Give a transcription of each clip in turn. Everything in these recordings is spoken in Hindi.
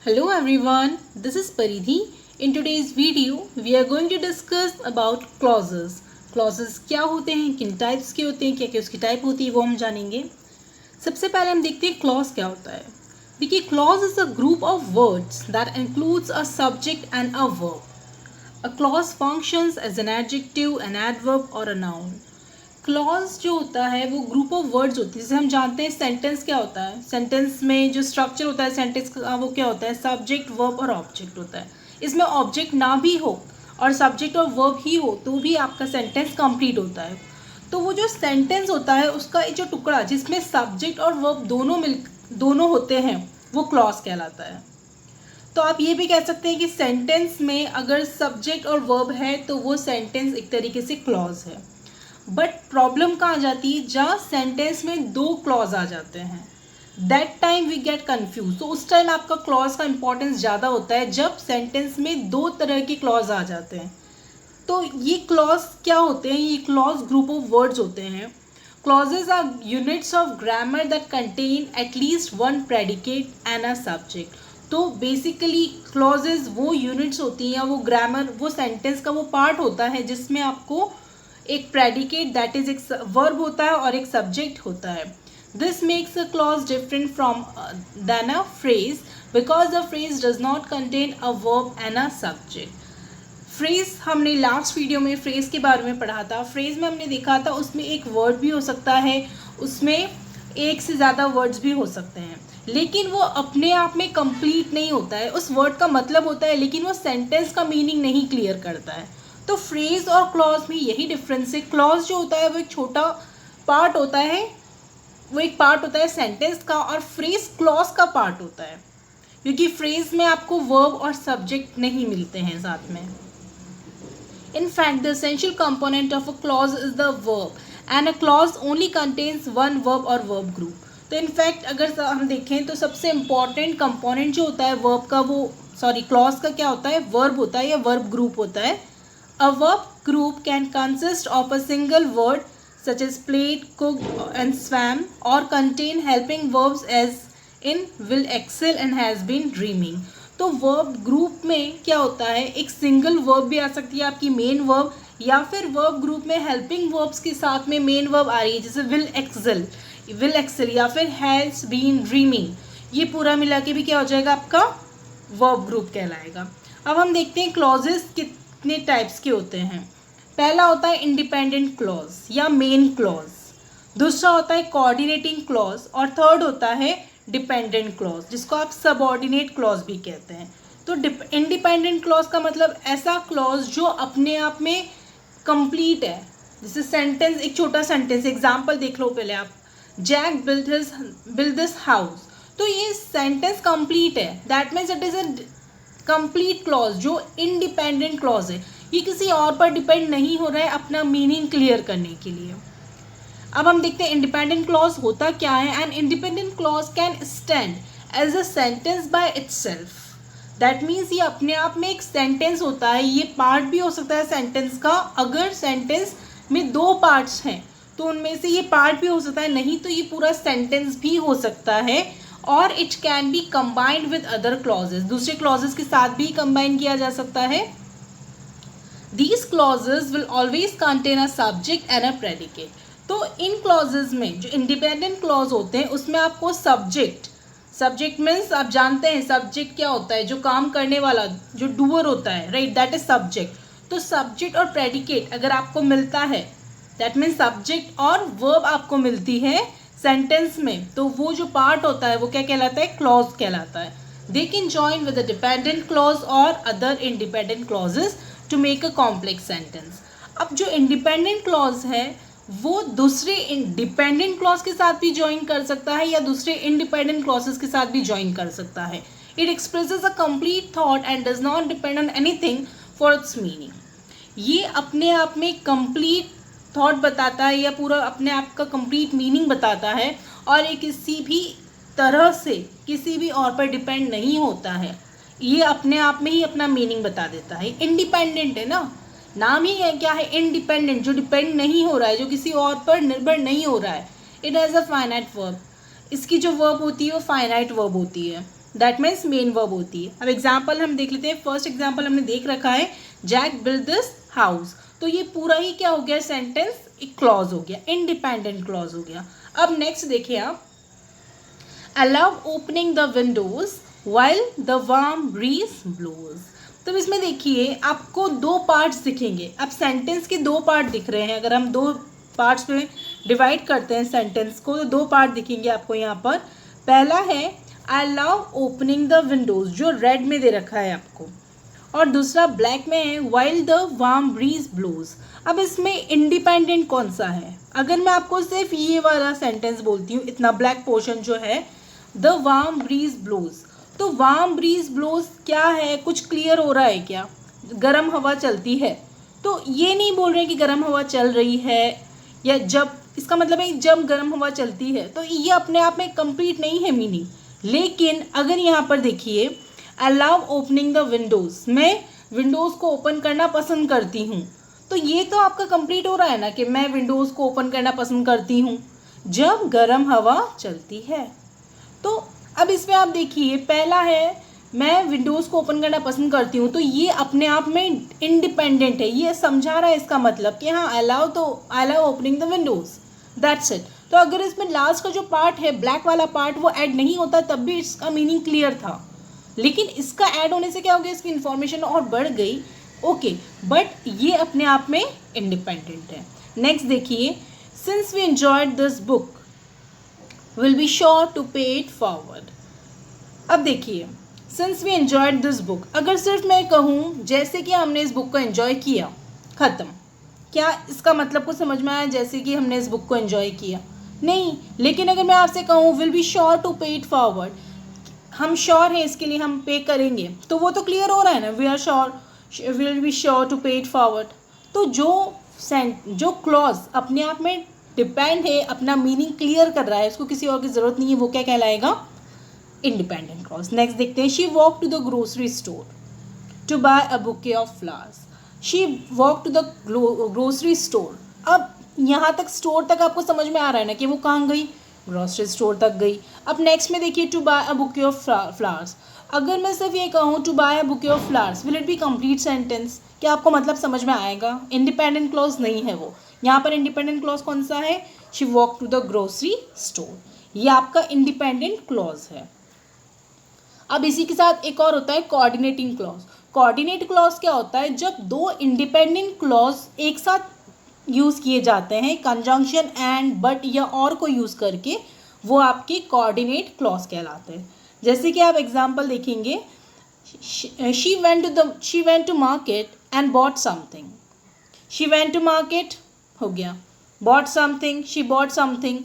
Hello everyone, this is Paridhi. In today's video, we are going to discuss about clauses. Clauses क्या होते हैं, किन टाइप्स के होते हैं, क्या क्या उसकी टाइप होती है वो हम जानेंगे. सबसे पहले हम देखते हैं क्लॉज क्या होता है. देखिए clause is a group of words that includes a subject and a verb. A clause functions as an adjective, an adverb or a noun. Clause जो होता है वो ग्रुप ऑफ वर्ड्स होती है. जैसे हम जानते हैं सेंटेंस क्या होता है. सेंटेंस में जो स्ट्रक्चर होता है सेंटेंस का वो क्या होता है, सब्जेक्ट वर्ब और ऑब्जेक्ट होता है. इसमें ऑब्जेक्ट ना भी हो और सब्जेक्ट और वर्ब ही हो तो भी आपका सेंटेंस कंप्लीट होता है. तो वो जो सेंटेंस होता है उसका जो टुकड़ा जिसमें सब्जेक्ट और वर्ब दोनों होते हैं वो क्लॉज कहलाता है. तो आप ये भी कह सकते हैं कि सेंटेंस में अगर सब्जेक्ट और वर्ब है तो वो सेंटेंस एक तरीके से क्लॉज है. बट प्रॉब्लम कहाँ आ जाती है, जहाँ सेंटेंस में दो क्लॉज आ जाते हैं. That time we get confuse. तो उस टाइम आपका क्लॉज का इंपॉर्टेंस ज़्यादा होता है जब सेंटेंस में दो तरह के क्लॉज आ जाते हैं. तो ये क्लॉज क्या होते हैं, ये क्लॉज ग्रुप ऑफ वर्ड्स होते हैं. Clauses are units of grammar that contain at least one predicate and a subject. तो बेसिकली क्लॉजेज वो यूनिट्स होती हैं या वो ग्रामर वो सेंटेंस का वो पार्ट होता है जिसमें आपको एक प्रेडिकेट दैट इज एक वर्ब होता है और एक सब्जेक्ट होता है. This makes a clause different from then a phrase because the phrase does not contain a verb and a subject. Phrase हमने लास्ट वीडियो में फ्रेज के बारे में पढ़ा था. फ्रेज में हमने देखा था उसमें एक वर्ड भी हो सकता है, उसमें एक से ज़्यादा वर्ड्स भी हो सकते हैं, लेकिन वो अपने आप में कंप्लीट नहीं होता है. उस वर्ड का मतलब होता है लेकिन वो सेंटेंस का मीनिंग नहीं क्लियर करता है. तो फ्रेज और क्लॉज में यही डिफरेंस है. क्लॉज जो होता है वो एक छोटा पार्ट होता है, वो एक पार्ट होता है सेंटेंस का, और फ्रेज क्लॉज का पार्ट होता है क्योंकि फ्रेज में आपको वर्ब और सब्जेक्ट नहीं मिलते हैं साथ में. In fact, the essential component of a clause is the verb, and a clause only contains one verb or verb group. तो इनफैक्ट अगर हम देखें तो सबसे इम्पॉर्टेंट कंपोनेंट जो होता है वर्ब का क्लॉज का क्या होता है, वर्ब होता है या वर्ब ग्रुप होता है. A verb group can consist of a single word such as played, cooked and swam, or contain helping verbs as in will, excel and has been dreaming. तो वर्ब ग्रुप में क्या होता है, एक सिंगल वर्ब भी आ सकती है आपकी मेन वर्ब, या फिर वर्ब ग्रुप में हेल्पिंग वर्ब्स के साथ में मेन वर्ब आ रही है जैसे विल एक्सेल या फिर हैज़ बीन ड्रीमिंग. ये पूरा मिला के भी क्या हो जाएगा, आपका वर्ब ग्रुप कहलाएगा. अब हम देखते हैं क्लॉजेस कितने टाइप्स के होते हैं. पहला होता है इंडिपेंडेंट क्लॉज या मेन क्लॉज, दूसरा होता है कोऑर्डिनेटिंग क्लॉज, और थर्ड होता है डिपेंडेंट क्लॉज जिसको आप सबऑर्डिनेट क्लॉज भी कहते हैं. तो इंडिपेंडेंट क्लॉज का मतलब ऐसा क्लॉज जो अपने आप में कंप्लीट है. जैसे सेंटेंस, एक छोटा सेंटेंस एग्जांपल देख लो पहले आप. Jack build this house. तो ये सेंटेंस कंप्लीट है, that means it is a complete clause जो इंडिपेंडेंट क्लॉज है. ये किसी और पर डिपेंड नहीं हो रहा है अपना मीनिंग क्लियर करने के लिए. अब हम देखते हैं इंडिपेंडेंट क्लॉज होता क्या है. And independent clause can stand as a sentence by itself. That means ये अपने आप में एक सेंटेंस होता है. ये पार्ट भी हो सकता है सेंटेंस का. अगर सेंटेंस में दो पार्ट्स हैं तो उनमें से ये पार्ट भी हो सकता है, नहीं तो ये पूरा सेंटेंस भी हो सकता है. और it can be combined with other clauses, दूसरे क्लॉजेज के साथ भी कंबाइन किया जा सकता है. These clauses will always contain a subject and a predicate. तो इन क्लॉजेज में जो इंडिपेंडेंट क्लॉज होते हैं उसमें आपको सब्जेक्ट मीन्स आप जानते हैं सब्जेक्ट क्या होता है, जो काम करने वाला, जो डूअर होता है, राइट, दैट इज सब्जेक्ट. तो सब्जेक्ट और प्रेडिकेट अगर आपको मिलता है, दैट मीन्स सब्जेक्ट और वर्ब आपको मिलती है सेंटेंस में, तो वो जो पार्ट होता है वो क्या कहलाता है, क्लॉज कहलाता है. They can join with the dependent clause और other independent clauses to make a complex sentence. अब जो इंडिपेंडेंट क्लॉज है वो दूसरे डिपेंडेंट क्लॉज के साथ भी ज्वाइन कर सकता है या दूसरे इंडिपेंडेंट क्लॉजेस के साथ भी ज्वाइन कर सकता है. It expresses a complete thought and does not depend on anything for its meaning. ये अपने आप में कंप्लीट थॉट बताता है या पूरा अपने आप का कंप्लीट मीनिंग बताता है, और ये किसी भी तरह से किसी भी और पर डिपेंड नहीं होता है. ये अपने आप में ही अपना मीनिंग बता देता है. इंडिपेंडेंट है ना, नाम ही है क्या है, इंडिपेंडेंट, जो डिपेंड नहीं हो रहा है, जो किसी और पर निर्भर नहीं हो रहा है. It has a finite verb. इसकी जो वर्ब होती है वो फाइनाइट वर्ब होती है. दैट मीन्स मेन वर्ब होती है। अब एग्जाम्पल हम देख लेते हैं। फर्स्ट एग्जाम्पल हमने देख रखा है, जैक बिल्ड दिस हाउस। तो ये पूरा ही क्या हो गया, सेंटेंस एक क्लॉज हो गया, इंडिपेंडेंट क्लॉज हो गया। अब नेक्स्ट देखिए आप, allow opening the windows while the warm breeze blows. तो इसमें देखिए आपको दो पार्ट्स दिखेंगे। अब सेंटेंस के दो पार्ट दिख रहे हैं। अगर हम दो पार्ट्स में डिवाइड करते हैं सेंटेंस को, तो दो पार्ट दिखेंगे आपको यहाँ पर। पहला है अलाउ ओपनिंग द विंडोज, जो रेड में दे रखा है आपको, और दूसरा ब्लैक में है while the warm breeze blows. अब इसमें इंडिपेंडेंट कौन सा है? अगर मैं आपको सिर्फ ये वाला सेंटेंस बोलती हूँ, इतना ब्लैक पोर्शन जो है, द वार्म ब्रीज ब्लोज, तो वार्म ब्रीज ब्लोज क्या है, कुछ क्लियर हो रहा है क्या? गर्म हवा चलती है। तो ये नहीं बोल रहे कि गर्म हवा चल रही है, या जब, इसका मतलब है जब गर्म हवा चलती है। तो ये अपने आप में कंप्लीट नहीं है मीनिंग। लेकिन अगर यहाँ पर देखिए अलाउ ओपनिंग द विंडोज, मैं विंडोज़ को ओपन करना पसंद करती हूँ, तो ये तो आपका कंप्लीट हो रहा है ना कि मैं विंडोज़ को ओपन करना पसंद करती हूँ जब गर्म हवा चलती है। तो अब इसमें आप देखिए, पहला है मैं विंडोज़ को ओपन करना पसंद करती हूँ, तो ये अपने आप में इंडिपेंडेंट है, ये समझा रहा है इसका मतलब कि हाँ allow opening the Windows, that's it. तो अगर इसमें लास्ट का जो पार्ट है, ब्लैक वाला पार्ट, वो ऐड नहीं होता तब भी इसका मीनिंग क्लियर था। लेकिन इसका ऐड होने से क्या हो गया, इसकी इन्फॉर्मेशन और बढ़ गई, ओके, बट ये अपने आप में इंडिपेंडेंट है। नेक्स्ट देखिए, since we enjoyed this book will be sure to pay it forward. अब देखिए, since we enjoyed this book, अगर सिर्फ मैं कहूँ जैसे कि हमने इस बुक को एंजॉय किया, ख़त्म, क्या इसका मतलब कुछ समझ में आया जैसे कि हमने इस बुक को एंजॉय किया? नहीं। लेकिन अगर मैं आपसे कहूँ will be sure to pay it forward, हम श्योर हैं इसके लिए, हम पे करेंगे, तो वो तो क्लियर हो रहा है ना, we are sure, will be sure to pay it forward. तो जो क्लॉज अपने आप में डिपेंड है, अपना मीनिंग क्लियर कर रहा है, उसको किसी और की ज़रूरत नहीं है, वो क्या कहलाएगा, इंडिपेंडेंट क्लॉज। नेक्स्ट देखते हैं, she walk to the grocery store to buy a bouquet of flowers. She walk to the grocery store. अब यहाँ तक स्टोर तक आपको समझ में आ रहा है ना कि वो कहाँ गई, ग्रोसरी स्टोर तक गई। अब नेक्स्ट में देखिए, to buy a bouquet of flowers. अगर मैं सिर्फ ये कहूँ to buy a bouquet of flowers, will it be complete sentence? क्या आपको मतलब समझ में आएगा? इंडिपेंडेंट क्लॉज नहीं है वो। यहाँ पर इंडिपेंडेंट क्लॉज कौन सा है, she walk to the grocery store, ये आपका इंडिपेंडेंट क्लॉज है। अब इसी के साथ एक और होता है कोऑर्डिनेटिंग क्लॉज। कोऑर्डिनेट क्लॉज क्या होता है, जब दो इंडिपेंडेंट क्लॉज एक साथ यूज़ किए जाते हैं, कंजंक्शन एंड बट या और को यूज़ करके, वो आपके कोऑर्डिनेट क्लॉज कहलाते हैं। जैसे कि आप एग्जांपल देखेंगे, she went to market and bought something. She went to market हो गया, bought something, she bought something.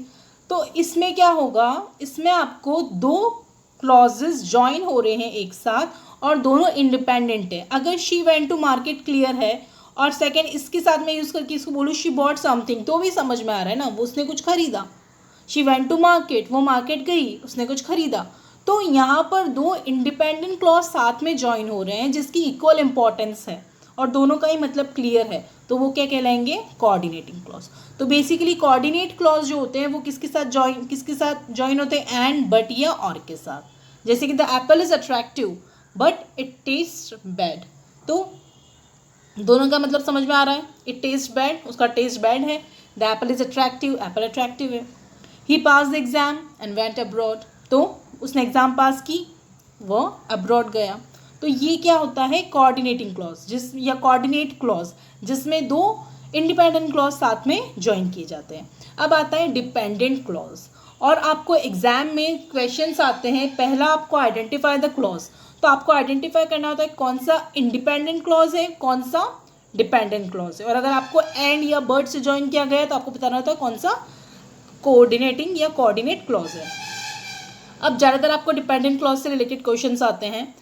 तो इसमें क्या होगा, इसमें आपको दो क्लॉजेस जॉइन हो रहे हैं एक साथ और दोनों इंडिपेंडेंट है। अगर she went to market clear है और सेकंड इसके साथ में यूज़ करके इसको बोलूँ शी बॉट समथिंग, तो भी समझ में आ रहा है ना, वो उसने कुछ खरीदा। शी वेंट टू मार्केट, वो मार्केट गई, उसने कुछ खरीदा। तो यहाँ पर दो इंडिपेंडेंट क्लॉज साथ में जॉइन हो रहे हैं जिसकी इक्वल इंपॉर्टेंस है और दोनों का ही मतलब क्लियर है, तो वो क्या कहलाएंगे, कोऑर्डिनेटिंग क्लॉज। तो बेसिकली कोऑर्डिनेट क्लॉज जो होते हैं वो किसके साथ जॉइन होते हैं, एंड बट या और के साथ। जैसे कि the apple is attractive but it taste bad, तो दोनों का मतलब समझ में आ रहा है, इट टेस्ट बैड, उसका टेस्ट बैड है, the apple is attractive, apple attractive है। He pass the exam and went abroad, तो उसने एग्जाम पास की, वो अब्रॉड गया। तो ये क्या होता है, कोऑर्डिनेटिंग क्लॉज या कोऑर्डिनेट क्लॉज, जिसमें दो इंडिपेंडेंट क्लॉज साथ में ज्वाइन किए जाते हैं। अब आता है डिपेंडेंट क्लॉज, और आपको एग्जाम में क्वेश्चंस आते हैं, पहला आपको आइडेंटिफाई द क्लॉज, तो आपको आइडेंटिफाई करना होता है कौन सा इंडिपेंडेंट क्लॉज है, कौन सा डिपेंडेंट क्लॉज है। और अगर आपको एंड या बट से ज्वाइन किया गया है तो आपको बताना होता है कौन सा कोऑर्डिनेटिंग या कोऑर्डिनेट क्लॉज है। अब ज़्यादातर आपको डिपेंडेंट क्लॉज से रिलेटेड क्वेश्चंस आते हैं,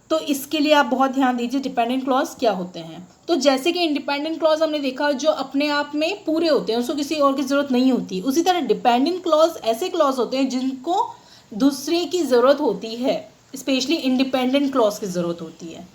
तो इसके लिए आप बहुत ध्यान दीजिए डिपेंडेंट क्लॉज क्या होते हैं। तो जैसे कि इंडिपेंडेंट क्लॉज हमने देखा जो अपने आप में पूरे होते हैं, उसको किसी और की ज़रूरत नहीं होती, उसी तरह डिपेंडेंट क्लॉज ऐसे क्लॉज होते हैं जिनको दूसरे की ज़रूरत होती है, स्पेशली इंडिपेंडेंट क्लॉज की ज़रूरत होती है।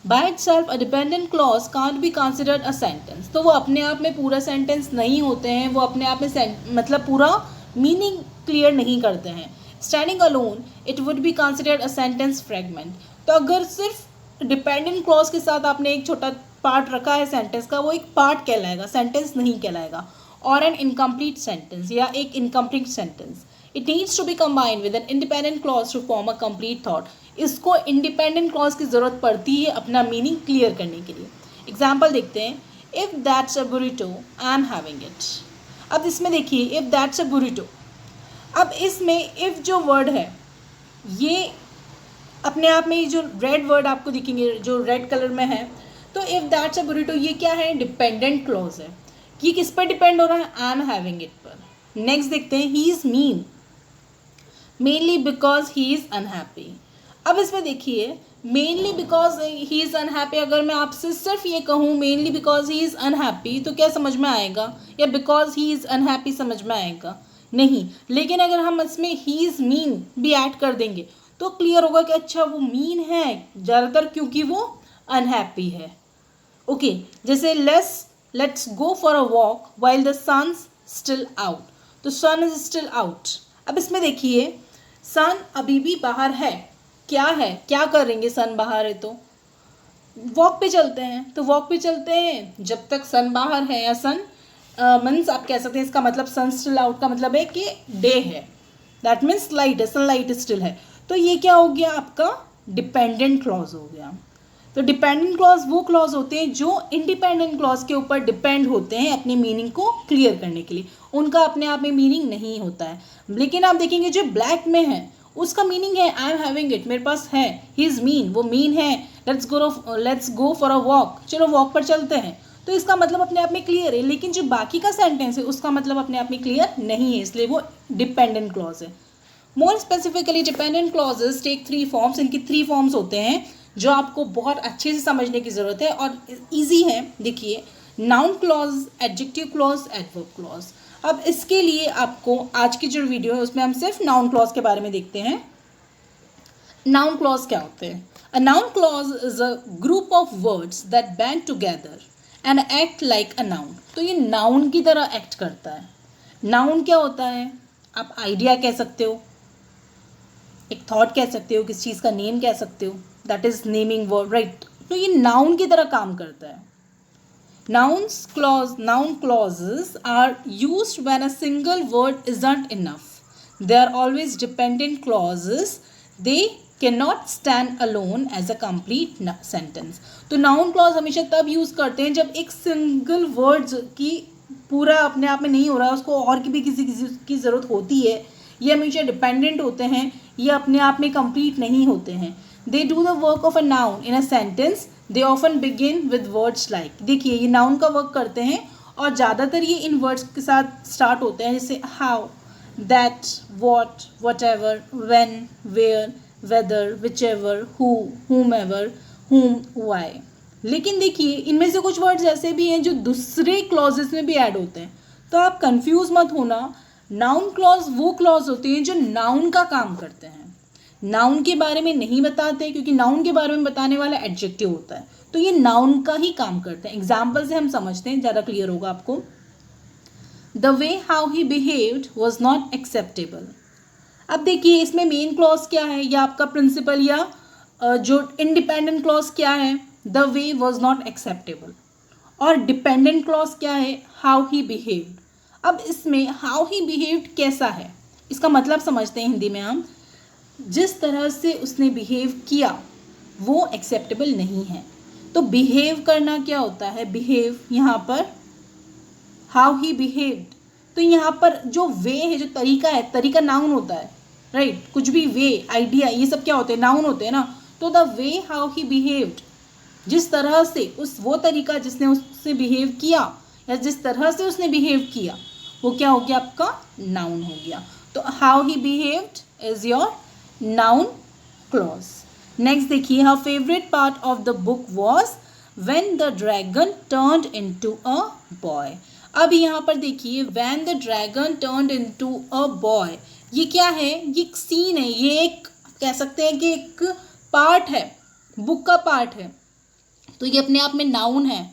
By itself a dependent clause can't be considered a sentence, तो वो अपने आप में पूरा सेंटेंस नहीं होते हैं, वो अपने आप में मतलब पूरा मीनिंग क्लियर नहीं करते हैं। Standing alone it would be considered a sentence fragment. तो अगर सिर्फ डिपेंडेंट क्लॉज के साथ आपने एक छोटा पार्ट रखा है सेंटेंस का, वो एक पार्ट कहलाएगा, सेंटेंस नहीं कहलाएगा। और एन इनकम्प्लीट सेंटेंस या एक incomplete sentence, it needs to be combined with an independent clause to form a complete thought. इसको इंडिपेंडेंट क्लॉज की ज़रूरत पड़ती है अपना मीनिंग क्लियर करने के लिए। एग्जाम्पल देखते हैं, if that's a burrito I am having it. अब इसमें देखिए, इफ़ दैट्स अ बुरिटो, अब इसमें इफ़ जो वर्ड है ये अपने आप में, ये जो रेड वर्ड आपको दिखेंगे जो रेड कलर में है, तो इफ़ दैट्स अ बुरिटो ये क्या है, डिपेंडेंट क्लॉज है। ये किस पर डिपेंड हो रहा है, आई एम हैविंग इट पर। नेक्स्ट देखते हैं, he is mean mainly because he is unhappy. अब इसमें देखिए, mainly because he is unhappy, अगर मैं आपसे सिर्फ ये कहूँ mainly because he is unhappy तो क्या समझ में आएगा, या बिकॉज ही इज़ अनहैप्पी समझ में आएगा, नहीं। लेकिन अगर हम इसमें ही इज़ मीन भी ऐड कर देंगे तो क्लियर होगा कि अच्छा वो मीन है ज़्यादातर क्योंकि वो अनहैप्पी है। ओके, जैसे let's go for a walk while the sun's still out, तो सन इज स्टिल आउट। अब इसमें देखिए, सन अभी भी बाहर है, क्या है, क्या करेंगे, सन बाहर है तो वॉक पे चलते हैं, तो वॉक पे चलते हैं जब तक सन बाहर है, या सन मीन्स आप कह सकते हैं, इसका मतलब सन स्टिल आउट का मतलब है कि डे है, दैट मीन्स लाइट है, सनलाइट स्टिल है। तो ये क्या हो गया, आपका डिपेंडेंट क्लॉज हो गया। तो डिपेंडेंट क्लॉज वो क्लॉज होते हैं जो इंडिपेंडेंट क्लॉज के ऊपर डिपेंड होते हैं अपने मीनिंग को क्लियर करने के लिए, उनका अपने आप में मीनिंग नहीं होता है। लेकिन आप देखेंगे जो ब्लैक में है उसका मीनिंग है आई एम हैविंग इट, मेरे पास है, ही इज़ मीन, वो मीन है, let's go for a walk, चलो वॉक पर चलते हैं, तो इसका मतलब अपने आप में क्लियर है। लेकिन जो बाकी का सेंटेंस है उसका मतलब अपने आप में क्लियर नहीं है, इसलिए वो डिपेंडेंट क्लॉज है। More specifically dependent clauses take 3 forms, इनकी 3 फॉर्म्स होते हैं जो आपको बहुत अच्छे से समझने की ज़रूरत है और इजी है। देखिए, noun clause, adjective clause, adverb clause. अब इसके लिए आपको आज की जो वीडियो है उसमें हम सिर्फ नाउन क्लॉज के बारे में देखते हैं। नाउन क्लॉज क्या होते हैं? A noun clause is a group of words that band together and act like a noun. तो ये नाउन की तरह एक्ट करता है। नाउन क्या होता है? आप आइडिया कह सकते हो, एक थॉट कह सकते हो, किसी चीज़ का नेम कह सकते हो, that is naming word, right. तो ये नाउन की तरह काम करता है। Noun clauses are used when a single word isn't enough. They are always dependent clauses. They cannot stand alone as a complete sentence. तो noun clause हमेशा तब यूज़ करते हैं जब एक सिंगल वर्ड की पूरा अपने आप में नहीं हो रहा है, उसको और की भी किसी की ज़रूरत होती है। ये हमेशा डिपेंडेंट होते हैं, ये अपने आप में कंप्लीट नहीं होते हैं। They do the work of a noun in a sentence. They often begin with words like. देखिए, ये नाउन का वर्क करते हैं और ज़्यादातर ये इन वर्ड्स के साथ स्टार्ट होते हैं, जैसे how, that, what, whatever, when, where, whether, whichever, who, whomever, whom, why. लेकिन देखिए, इनमें से कुछ वर्ड्स ऐसे भी हैं जो दूसरे क्लॉजेस में भी ऐड होते हैं, तो आप कंफ्यूज मत होना। नाउन क्लॉज वो क्लॉज होते हैं जो नाउन का काम करते हैं, नाउन के बारे में नहीं बताते, क्योंकि नाउन के बारे में बताने वाला एडजेक्टिव होता है, तो ये नाउन का ही काम करते हैं। एग्जाम्पल से हम समझते हैं, ज़्यादा क्लियर होगा आपको। The way how he behaved was not acceptable. अब देखिए, इसमें मेन क्लॉज क्या है, या आपका प्रिंसिपल या जो इंडिपेंडेंट क्लॉज क्या है, the way was not acceptable. और डिपेंडेंट क्लॉज क्या है, हाउ ही बिहेव्ड। अब इसमें हाउ ही बिहेव्ड कैसा है, इसका मतलब समझते हैं हिंदी में हम। जिस तरह से उसने बिहेव किया वो एक्सेप्टेबल नहीं है। तो बिहेव करना क्या होता है, बिहेव यहाँ पर हाउ ही बिहेव्ड, तो यहाँ पर जो वे है, जो तरीका है, तरीका नाउन होता है, राइट। कुछ भी वे, आइडिया, ये सब क्या होते हैं, नाउन होते हैं ना। तो the way how he behaved, जिस तरह से वो तरीका जिसने उससे बिहेव किया, या जिस तरह से उसने बिहेव किया, वो क्या हो गया, आपका नाउन हो गया। तो how he behaved is your noun clause. Next देखिए, her favourite part of the book was when the dragon turned into a boy. अब यहाँ पर देखिए, when the dragon turned into a boy, ये क्या है, ये एक सीन है, ये एक कह सकते हैं कि एक पार्ट है, बुक का पार्ट है, तो ये अपने आप में नाउन है।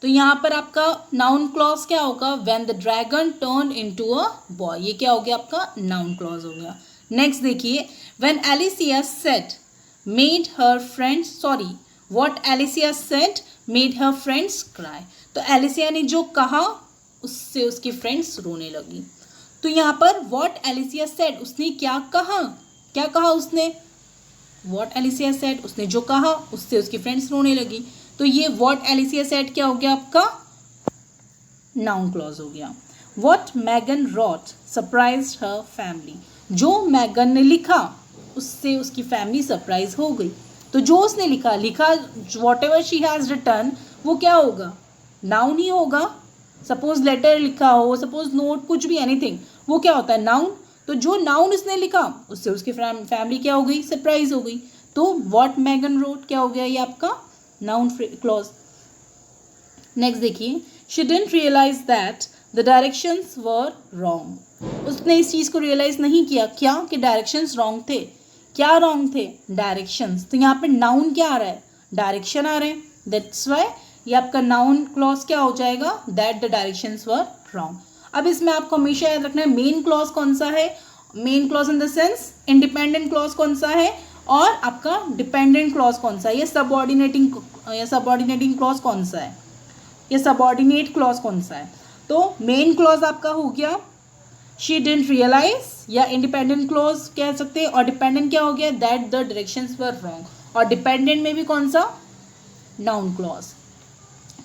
तो यहाँ पर आपका नाउन क्लॉज क्या होगा, when the dragon turned into a boy, ये क्या हो गया, आपका नाउन क्लॉज हो गया। नेक्स्ट देखिए, when Alicia said made her friends sorry what Alicia said made her friends cry. तो एलिसिया ने जो कहा उससे उसकी फ्रेंड्स रोने लगी। तो यहाँ पर व्हाट एलिसिया सेड, उसने क्या कहा उसने, व्हाट एलिसिया सेड, उसने जो कहा उससे उसकी फ्रेंड्स रोने लगी। तो ये व्हाट एलिसिया सेड क्या हो गया आपका, नाउन क्लॉज हो गया। What Megan wrote surprised her family, जो मैगन ने लिखा उससे उसकी फैमिली सरप्राइज हो गई। तो जो उसने लिखा what ever she has return, वो क्या होगा, नाउन ही होगा। सपोज लेटर लिखा हो, सपोज नोट, कुछ भी, एनीथिंग, वो क्या होता है, नाउन। तो जो नाउन उसने लिखा उससे उसकी फैमिली क्या हो गई, सरप्राइज हो गई। तो व्हाट मैगन रोट क्या हो गया, ये आपका नाउन क्लॉज। नेक्स्ट देखिए, she didn't realize that the directions were wrong, उसने इस चीज़ को रियलाइज नहीं किया, क्या, कि डायरेक्शंस रॉन्ग थे। क्या रॉन्ग थे, डायरेक्शंस। तो यहाँ पे नाउन क्या आ रहा है, डायरेक्शन आ रहे हैं, दैट्स वाई ये आपका नाउन क्लॉज क्या हो जाएगा, that the directions were wrong. अब इसमें आपको हमेशा याद रखना है मेन क्लॉज कौन सा है, main clause in the sense, independent clause कौन सा है, और आपका डिपेंडेंट क्लॉज कौन सा है, या सबऑर्डिनेटिंग क्लॉज कौन सा है, या सबऑर्डिनेट क्लॉज कौन सा है। तो मेन क्लॉज आपका हो गया शी डिडंट रियलाइज, या इंडिपेंडेंट क्लॉज कह सकते हैं, और डिपेंडेंट क्या हो गया, that the directions were wrong, और डिपेंडेंट में भी कौन सा, नाउन क्लॉज।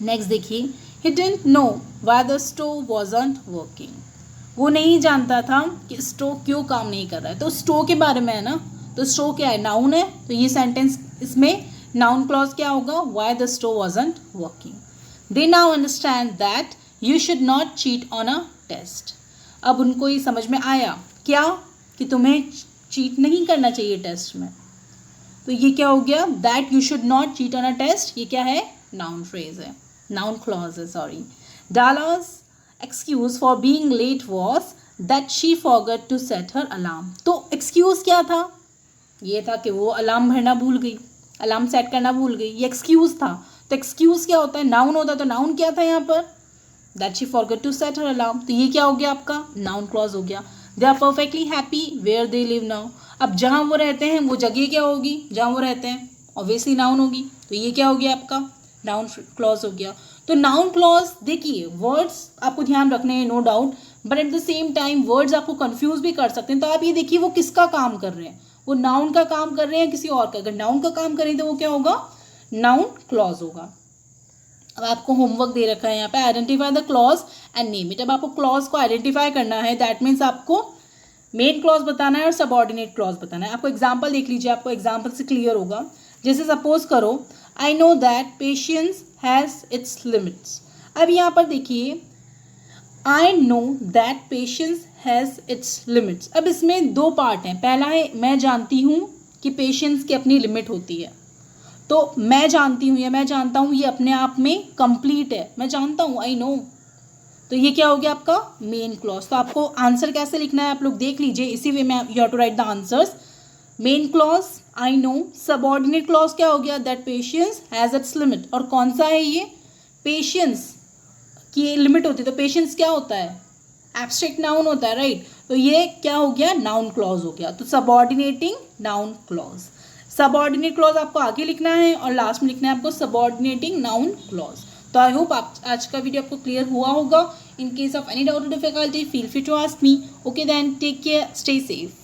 नेक्स्ट देखिए, he didn't know why the stove wasn't working, वो नहीं जानता था कि स्टोव क्यों काम नहीं कर रहा है। तो स्टोव के बारे में है ना, तो स्टोव क्या है, नाउन है। तो ये सेंटेंस, इसमें नाउन क्लॉज क्या होगा, why the stove wasn't working. They now understand that you should not cheat on a test, अब उनको ये समझ में आया, क्या, कि तुम्हें चीट नहीं करना चाहिए टेस्ट में। तो ये क्या हो गया, that you should not cheat on a test, ये क्या है, नाउन फ्रेज है, नाउन क्लॉज है, सॉरी। डाला's excuse for being late was that she forgot to set her alarm, तो एक्सक्यूज क्या था, ये था कि वो अलार्म भरना भूल गई, अलार्म सेट करना भूल गई, ये एक्सक्यूज था। तो एक्सक्यूज क्या होता है, नाउन होता है। तो नाउन क्या था यहाँ पर, that she forgot to set her alarm, तो ये क्या हो गया आपका, नाउन क्लॉज हो गया। They are perfectly happy where they live now, अब जहाँ वो रहते हैं वो जगह क्या होगी, जहाँ वो रहते हैं, ऑब्वियसली नाउन होगी। तो ये क्या हो गया आपका, नाउन क्लॉज हो गया। तो नाउन क्लॉज देखिए, वर्ड्स आपको ध्यान रखने हैं, no doubt, but at the same time words आपको कंफ्यूज भी कर सकते हैं। तो आप ये देखिए वो किसका काम कर रहे हैं, वो नाउन का काम कर रहे हैं किसी और का। अगर नाउन का काम करें तो वो क्या होगा, नाउन क्लॉज होगा। अब आपको होमवर्क दे रखा है यहाँ पे, identify the clause and name it. अब आपको क्लॉज को आइडेंटिफाई करना है, दैट मीन्स आपको मेन क्लॉज बताना है और सबऑर्डिनेट क्लॉज बताना है। आपको एग्जाम्पल देख लीजिए, आपको एग्जाम्पल से क्लियर होगा। जैसे सपोज करो, I know that patience has it's limits. अब यहाँ पर देखिए, I know that patience has it's limits. अब इसमें दो पार्ट हैं, पहला है मैं जानती हूँ कि पेशेंस की अपनी लिमिट होती है। तो मैं जानती हूँ या मैं जानता हूँ, ये अपने आप में कंप्लीट है, मैं जानता हूँ, आई नो। तो ये क्या हो गया आपका मेन क्लॉज। तो आपको आंसर कैसे लिखना है आप लोग देख लीजिए, इसी वे में you have to write the answers. Main clause I know, subordinate clause क्या हो गया, that patience has its limit. और कौन सा है ये, पेशेंस की लिमिट होती है। तो पेशेंस क्या होता है, एब्स्ट्रैक्ट नाउन होता है, राइट। तो ये क्या हो गया, नाउन क्लॉज हो गया। तो subordinating noun clause, subordinate clause आपको आगे लिखना है और लास्ट में लिखना है आपको सबऑर्डिनेटिंग नाउन क्लॉज। तो आई होप आप आज का वीडियो आपको क्लियर हुआ होगा। In case of any doubt और difficulty feel free to ask me. Okay then, take care, stay safe.